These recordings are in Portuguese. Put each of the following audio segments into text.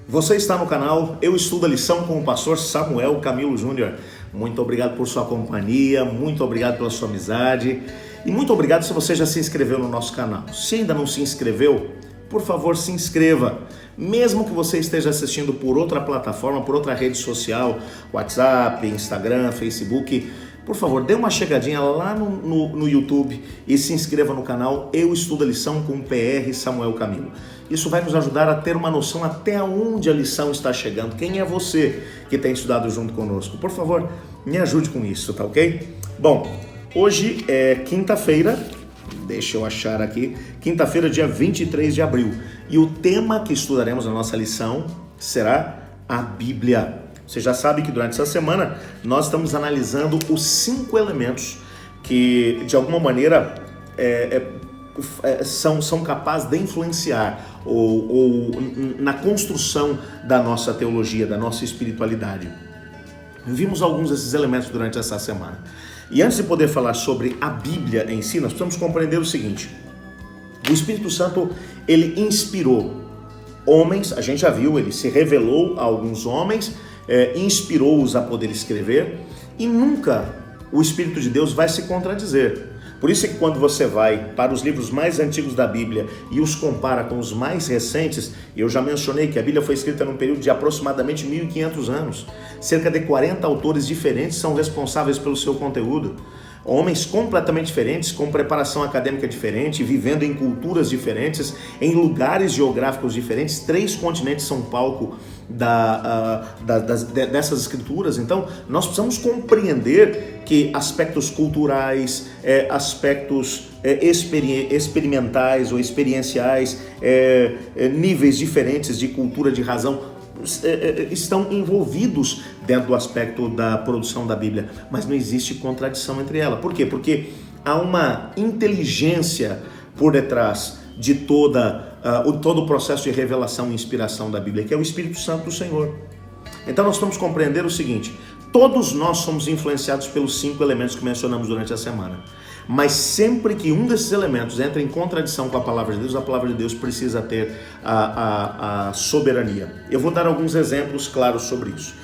Você está no canal Eu Estudo a Lição com o pastor Samuel Camilo Júnior. Muito obrigado por sua companhia, muito obrigado pela sua amizade e muito obrigado se você já se inscreveu no nosso canal. Se ainda não se inscreveu, por favor, se inscreva. Mesmo que você esteja assistindo por outra plataforma, por outra rede social, WhatsApp, Instagram, Facebook, por favor, dê uma chegadinha lá no YouTube e se inscreva no canal Eu Estudo a Lição com o PR Samuel Camilo. Isso vai nos ajudar a ter uma noção até onde a lição está chegando. Quem é você que tem estudado junto conosco? Por favor, me ajude com isso, tá ok? Bom, hoje é quinta-feira, deixa eu achar aqui, quinta-feira, dia 23 de abril. E o tema que estudaremos na nossa lição será a Bíblia. Você já sabe que durante essa semana nós estamos analisando os 5 elementos que, de alguma maneira, são capazes de influenciar ou na construção da nossa teologia, da nossa espiritualidade. Vimos alguns desses elementos durante essa semana. E antes de poder falar sobre a Bíblia em si, nós precisamos compreender o seguinte: o Espírito Santo, ele inspirou homens, a gente já viu, ele se revelou a alguns homens, inspirou-os a poder escrever, e nunca o Espírito de Deus vai se contradizer. Por isso é que quando você vai para os livros mais antigos da Bíblia e os compara com os mais recentes, eu já mencionei que a Bíblia foi escrita num período de aproximadamente 1.500 anos. Cerca de 40 autores diferentes são responsáveis pelo seu conteúdo. Homens completamente diferentes, com preparação acadêmica diferente, vivendo em culturas diferentes, em lugares geográficos diferentes. 3 continentes são palco dessas escrituras. Então, nós precisamos compreender que aspectos culturais, aspectos experimentais ou experienciais, níveis diferentes de cultura, de razão, estão envolvidos dentro do aspecto da produção da Bíblia, mas não existe contradição entre elas. Por quê? Porque há uma inteligência por detrás de todo o processo de revelação e inspiração da Bíblia, que é o Espírito Santo do Senhor. Então nós vamos compreender o seguinte: todos nós somos influenciados pelos 5 elementos que mencionamos durante a semana. Mas sempre que um desses elementos entra em contradição com a palavra de Deus precisa ter a soberania. Eu vou dar alguns exemplos claros sobre isso.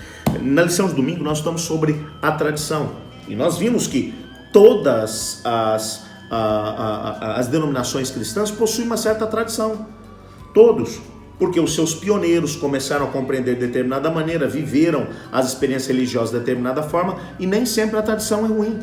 Na lição de domingo nós estamos sobre a tradição. E nós vimos que todas as denominações cristãs possuem uma certa tradição. Todos. Porque os seus pioneiros começaram a compreender de determinada maneira, viveram as experiências religiosas de determinada forma, e nem sempre a tradição é ruim.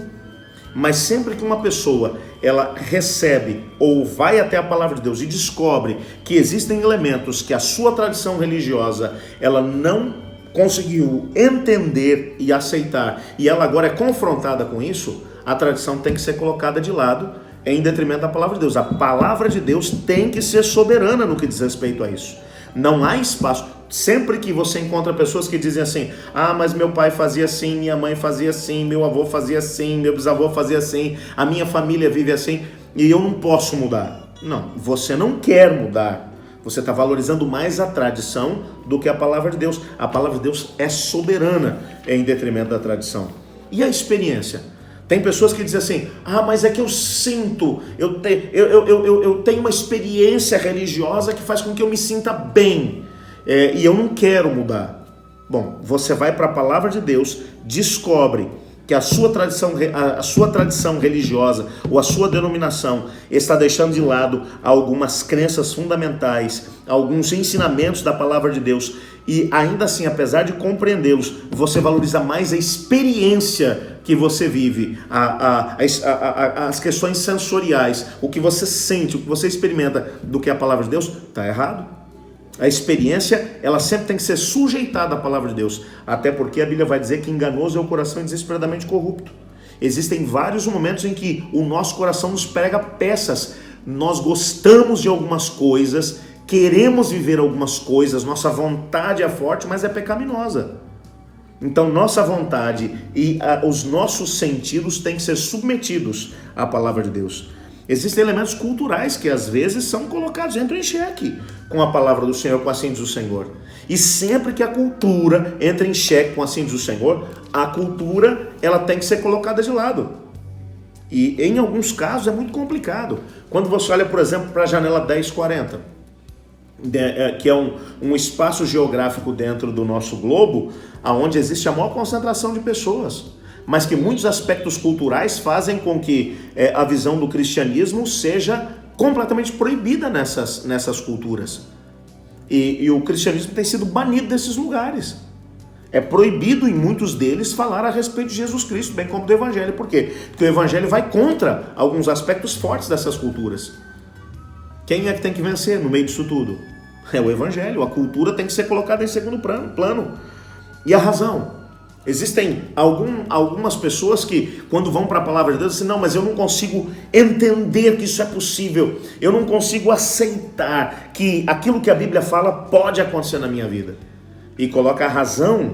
Mas sempre que uma pessoa ela recebe ou vai até a palavra de Deus e descobre que existem elementos que a sua tradição religiosa ela não conseguiu entender e aceitar, e ela agora é confrontada com isso, a tradição tem que ser colocada de lado em detrimento da palavra de Deus. A palavra de Deus tem que ser soberana no que diz respeito a isso. Não há espaço. Sempre que você encontra pessoas que dizem assim: ah, mas meu pai fazia assim, minha mãe fazia assim, meu avô fazia assim, meu bisavô fazia assim, a minha família vive assim e eu não posso mudar. Não, você não quer mudar. Você está valorizando mais a tradição do que a palavra de Deus. A palavra de Deus é soberana em detrimento da tradição. E a experiência? Tem pessoas que dizem assim: ah, mas é que eu sinto, eu tenho uma experiência religiosa que faz com que eu me sinta bem, e eu não quero mudar. Bom, você vai para a palavra de Deus, descobre que a sua tradição religiosa ou a sua denominação está deixando de lado algumas crenças fundamentais, alguns ensinamentos da palavra de Deus, e ainda assim, apesar de compreendê-los, você valoriza mais a experiência que você vive, as questões sensoriais, o que você sente, o que você experimenta, do que a palavra de Deus, está errado. A experiência, ela sempre tem que ser sujeitada à palavra de Deus, até porque a Bíblia vai dizer que enganoso é o coração desesperadamente corrupto. Existem vários momentos em que o nosso coração nos prega peças. Nós gostamos de algumas coisas, queremos viver algumas coisas, nossa vontade é forte, mas é pecaminosa. Então nossa vontade e os nossos sentidos têm que ser submetidos à palavra de Deus. Existem elementos culturais que às vezes são colocados, entram em xeque com a palavra do Senhor, com assim diz o Senhor. E sempre que a cultura entra em xeque com assim diz o Senhor, a cultura ela tem que ser colocada de lado. E em alguns casos é muito complicado. Quando você olha, por exemplo, para a janela 1040, que é um espaço geográfico dentro do nosso globo, onde existe a maior concentração de pessoas, mas que muitos aspectos culturais fazem com que a visão do cristianismo seja completamente proibida nessas culturas. E o cristianismo tem sido banido desses lugares. É proibido em muitos deles falar a respeito de Jesus Cristo, bem como do Evangelho. Por quê? Porque o Evangelho vai contra alguns aspectos fortes dessas culturas. Quem é que tem que vencer no meio disso tudo? É o Evangelho. A cultura tem que ser colocada em segundo plano. E a razão? Existem algumas pessoas que, quando vão para a palavra de Deus, dizem, não, mas eu não consigo entender que isso é possível. Eu não consigo aceitar que aquilo que a Bíblia fala pode acontecer na minha vida. E coloca a razão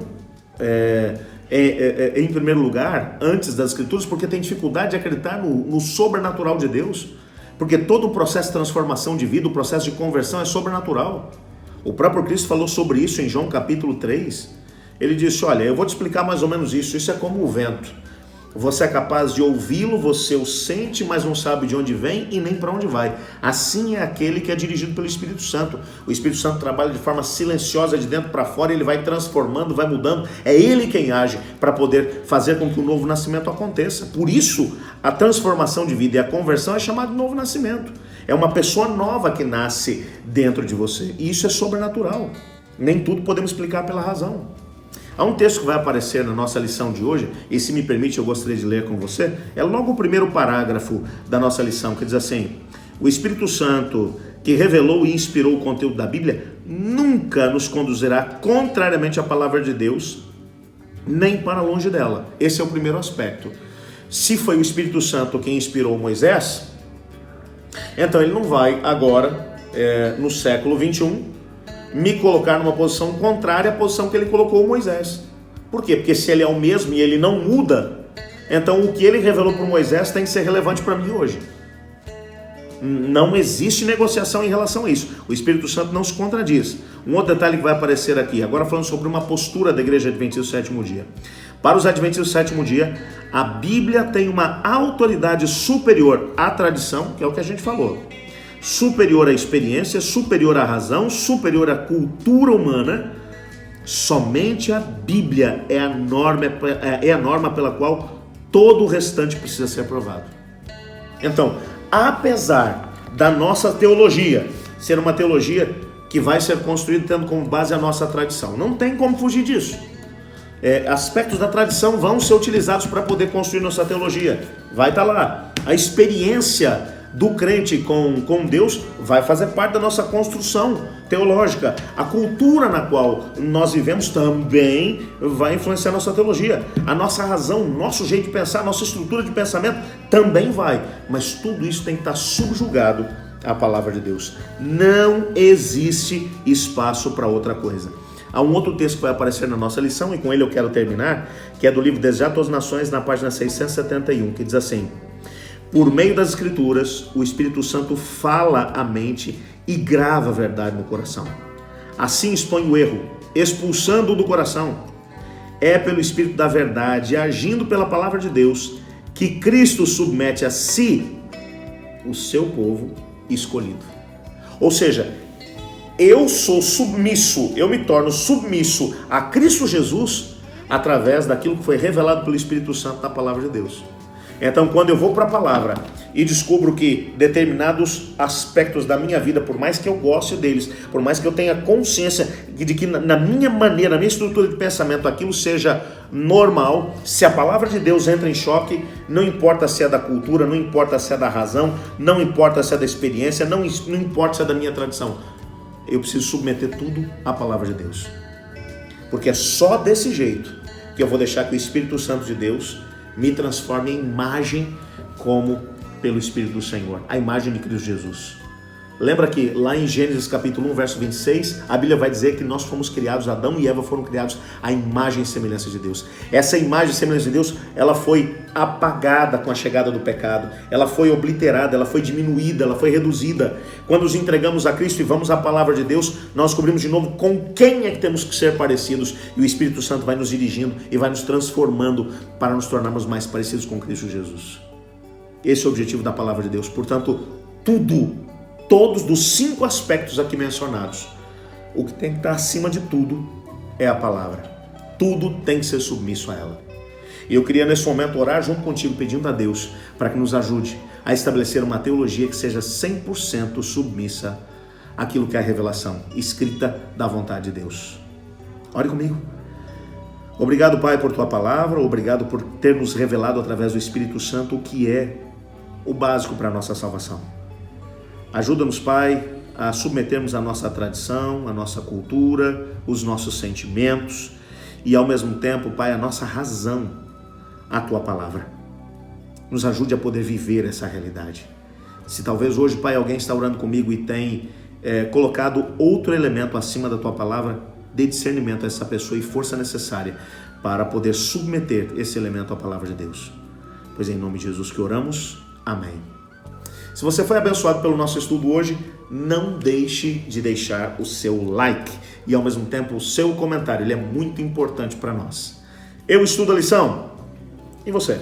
em primeiro lugar, antes das Escrituras, porque tem dificuldade de acreditar no sobrenatural de Deus. Porque todo o processo de transformação de vida, o processo de conversão é sobrenatural. O próprio Cristo falou sobre isso em João capítulo 3. Ele disse, olha, eu vou te explicar mais ou menos isso. Isso é como o vento. Você é capaz de ouvi-lo, você o sente, mas não sabe de onde vem e nem para onde vai. Assim é aquele que é dirigido pelo Espírito Santo. O Espírito Santo trabalha de forma silenciosa de dentro para fora, ele vai transformando, vai mudando. É ele quem age para poder fazer com que o novo nascimento aconteça. Por isso, a transformação de vida e a conversão é chamada de novo nascimento. É uma pessoa nova que nasce dentro de você. E isso é sobrenatural. Nem tudo podemos explicar pela razão. Há um texto que vai aparecer na nossa lição de hoje, e se me permite eu gostaria de ler com você, é logo o primeiro parágrafo da nossa lição, que diz assim, o Espírito Santo que revelou e inspirou o conteúdo da Bíblia nunca nos conduzirá contrariamente à palavra de Deus, nem para longe dela. Esse é o primeiro aspecto. Se foi o Espírito Santo quem inspirou Moisés, então ele não vai agora, no século 21, me colocar numa posição contrária à posição que ele colocou Moisés. Por quê? Porque se ele é o mesmo e ele não muda, então o que ele revelou para Moisés tem que ser relevante para mim hoje. Não existe negociação em relação a isso. O Espírito Santo não se contradiz. Um outro detalhe que vai aparecer aqui, agora falando sobre uma postura da Igreja Adventista do Sétimo Dia. Para os Adventistas do Sétimo Dia, a Bíblia tem uma autoridade superior à tradição, que é o que a gente falou. Superior à experiência, superior à razão, superior à cultura humana. Somente a Bíblia é a norma pela qual todo o restante precisa ser aprovado. Então, apesar da nossa teologia ser uma teologia que vai ser construída tendo como base a nossa tradição, não tem como fugir disso. Aspectos da tradição vão ser utilizados para poder construir nossa teologia. Vai estar lá. A experiência do crente com Deus vai fazer parte da nossa construção teológica. A cultura na qual nós vivemos também vai influenciar a nossa teologia. A nossa razão, nosso jeito de pensar, nossa estrutura de pensamento também vai. Mas tudo isso tem que estar subjugado à palavra de Deus. Não existe espaço para outra coisa. Há um outro texto que vai aparecer na nossa lição, e com ele eu quero terminar, que é do livro Desejar Todas as Nações, na página 671, que diz assim: por meio das Escrituras, o Espírito Santo fala à mente e grava a verdade no coração. Assim expõe o erro, expulsando-o do coração. É pelo Espírito da verdade, agindo pela palavra de Deus, que Cristo submete a si o seu povo escolhido. Ou seja, eu sou submisso, eu me torno submisso a Cristo Jesus através daquilo que foi revelado pelo Espírito Santo na palavra de Deus. Então, quando eu vou para a palavra e descubro que determinados aspectos da minha vida, por mais que eu goste deles, por mais que eu tenha consciência de que na minha maneira, na minha estrutura de pensamento, aquilo seja normal, se a palavra de Deus entra em choque, não importa se é da cultura, não importa se é da razão, não importa se é da experiência, não importa se é da minha tradição, eu preciso submeter tudo à palavra de Deus. Porque é só desse jeito que eu vou deixar que o Espírito Santo de Deus me transforme em imagem como pelo Espírito do Senhor, a imagem de Cristo Jesus. Lembra que lá em Gênesis capítulo 1, verso 26, a Bíblia vai dizer que nós fomos criados, Adão e Eva foram criados à imagem e semelhança de Deus. Essa imagem e semelhança de Deus, ela foi apagada com a chegada do pecado, ela foi obliterada, ela foi diminuída, ela foi reduzida. Quando nos entregamos a Cristo e vamos à palavra de Deus, nós descobrimos de novo com quem é que temos que ser parecidos, e o Espírito Santo vai nos dirigindo e vai nos transformando para nos tornarmos mais parecidos com Cristo Jesus. Esse é o objetivo da palavra de Deus. Portanto, tudo todos dos 5 aspectos aqui mencionados, o que tem que estar acima de tudo é a palavra. Tudo tem que ser submisso a ela. E eu queria nesse momento orar junto contigo, pedindo a Deus para que nos ajude a estabelecer uma teologia que seja 100% submissa àquilo que é a revelação escrita da vontade de Deus. Ore comigo. Obrigado, Pai, por tua palavra, obrigado por ter nos revelado através do Espírito Santo o que é o básico para a nossa salvação. Ajuda-nos, Pai, a submetermos a nossa tradição, a nossa cultura, os nossos sentimentos e, ao mesmo tempo, Pai, a nossa razão à tua palavra. Nos ajude a poder viver essa realidade. Se talvez hoje, Pai, alguém está orando comigo e tem colocado outro elemento acima da tua palavra, dê discernimento a essa pessoa e força necessária para poder submeter esse elemento à palavra de Deus. Pois é em nome de Jesus que oramos. Amém. Se você foi abençoado pelo nosso estudo hoje, não deixe de deixar o seu like e ao mesmo tempo o seu comentário. Ele é muito importante para nós. Eu estudo a lição. E você?